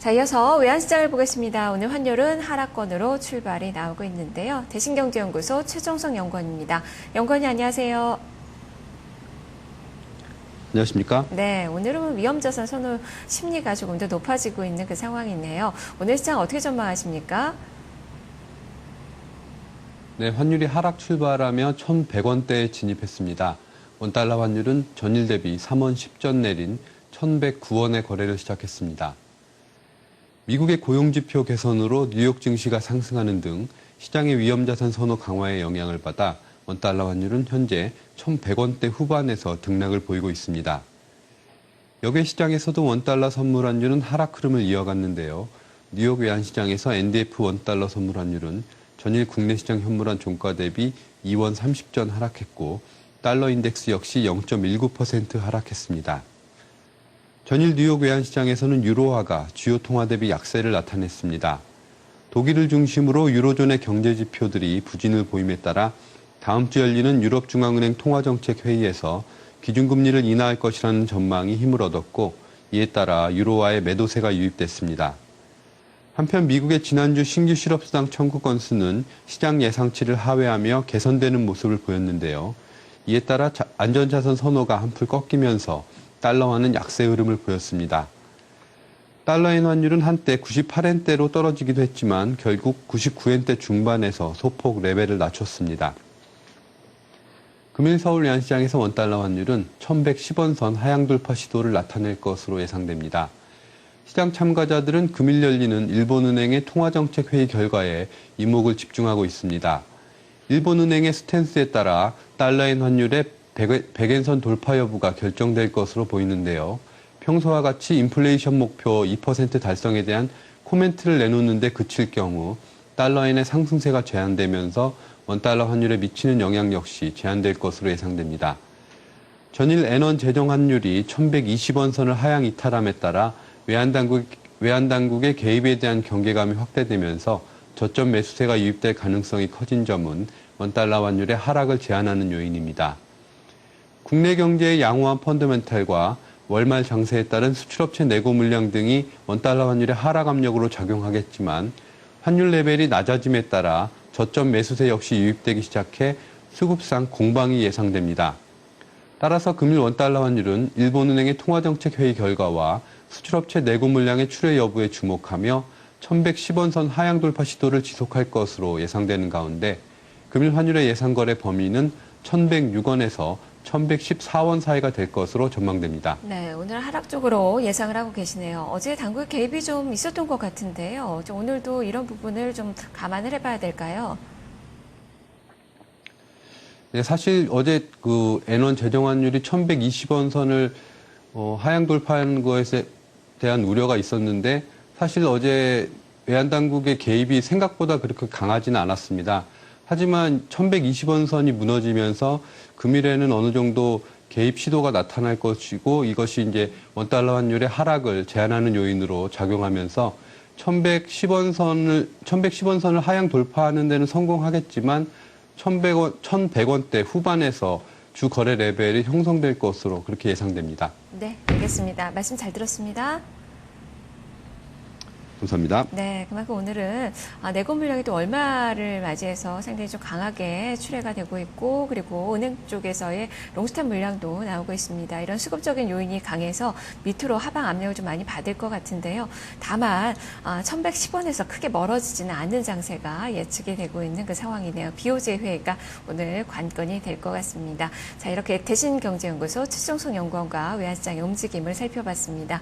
자, 이어서 외환시장을 보겠습니다. 오늘 환율은 하락권으로 출발이 나오고 있는데요. 대신경제연구소 최종석 연구원입니다. 연구원님 안녕하세요. 안녕하십니까? 네, 오늘은 위험자산 선호 심리가 조금 더 높아지고 있는 그 상황이네요. 오늘 시장 어떻게 전망하십니까? 네, 환율이 하락 출발하며 1,100원대에 진입했습니다. 원달러 환율은 전일 대비 3원 10전 내린 1,109원의 거래를 시작했습니다. 미국의 고용지표 개선으로 뉴욕 증시가 상승하는 등 시장의 위험자산 선호 강화에 영향을 받아 원달러 환율은 현재 1,100원대 후반에서 등락을 보이고 있습니다. 역외 시장에서도 원달러 선물 환율은 하락 흐름을 이어갔는데요. 뉴욕 외환시장에서 NDF 원달러 선물 환율은 전일 국내 시장 현물환 종가 대비 2원 30전 하락했고 달러 인덱스 역시 0.19% 하락했습니다. 전일 뉴욕 외환시장에서는 유로화가 주요 통화 대비 약세를 나타냈습니다. 독일을 중심으로 유로존의 경제 지표들이 부진을 보임에 따라 다음 주 열리는 유럽중앙은행 통화정책회의에서 기준금리를 인하할 것이라는 전망이 힘을 얻었고 이에 따라 유로화에 매도세가 유입됐습니다. 한편 미국의 지난주 신규 실업수당 청구 건수는 시장 예상치를 하회하며 개선되는 모습을 보였는데요. 이에 따라 안전자산 선호가 한풀 꺾이면서 달러화는 약세 흐름을 보였습니다. 달러엔 환율은 한때 98엔대로 떨어지기도 했지만 결국 99엔대 중반에서 소폭 레벨을 낮췄습니다. 금일 서울 외환시장에서 원달러 환율은 1110원 선 하향 돌파 시도를 나타낼 것으로 예상됩니다. 시장 참가자들은 금일 열리는 일본은행의 통화정책회의 결과에 이목을 집중하고 있습니다. 일본은행의 스탠스에 따라 달러엔 환율의 100엔선 돌파 여부가 결정될 것으로 보이는데요. 평소와 같이 인플레이션 목표 2% 달성에 대한 코멘트를 내놓는 데 그칠 경우 달러엔의 상승세가 제한되면서 원달러 환율에 미치는 영향 역시 제한될 것으로 예상됩니다. 전일 엔원 재정 환율이 1120원 선을 하향 이탈함에 따라 외환당국의 개입에 대한 경계감이 확대되면서 저점 매수세가 유입될 가능성이 커진 점은 원달러 환율의 하락을 제한하는 요인입니다. 국내 경제의 양호한 펀더멘탈과 월말 장세에 따른 수출업체 내고 물량 등이 원달러 환율의 하락 압력으로 작용하겠지만 환율 레벨이 낮아짐에 따라 저점 매수세 역시 유입되기 시작해 수급상 공방이 예상됩니다. 따라서 금일 원달러 환율은 일본은행의 통화정책회의 결과와 수출업체 내고 물량의 출회 여부에 주목하며 1110원 선 하향 돌파 시도를 지속할 것으로 예상되는 가운데 금일 환율의 예상 거래 범위는 1106원에서 1114원 사이가 될 것으로 전망됩니다. 네, 오늘 하락 쪽으로 예상을 하고 계시네요. 어제 당국의 개입이 좀 있었던 것 같은데요. 오늘도 이런 부분을 좀 감안을 해봐야 될까요? 네, 사실 어제 그 엔원 재정 환율이 1120원 선을 하향 돌파한 것에 대한 우려가 있었는데 사실 어제 외환당국의 개입이 생각보다 그렇게 강하지는 않았습니다. 하지만 1120원 선이 무너지면서 금일에는 어느 정도 개입 시도가 나타날 것이고 이것이 이제 원달러 환율의 하락을 제한하는 요인으로 작용하면서 1110원 선을 하향 돌파하는 데는 성공하겠지만 1100원대 후반에서 주 거래 레벨이 형성될 것으로 그렇게 예상됩니다. 네, 알겠습니다. 말씀 잘 들었습니다. 감사합니다. 네, 그만큼 오늘은 내고 물량이 또 월말을 맞이해서 상당히 좀 강하게 출회가 되고 있고 그리고 은행 쪽에서의 롱스탑 물량도 나오고 있습니다. 이런 수급적인 요인이 강해서 밑으로 하방 압력을 좀 많이 받을 것 같은데요. 다만 1110원에서 크게 멀어지지는 않는 장세가 예측이 되고 있는 그 상황이네요. BOJ 회의가 오늘 관건이 될 것 같습니다. 자, 이렇게 대신경제연구소 최종석 연구원과 외환시장의 움직임을 살펴봤습니다.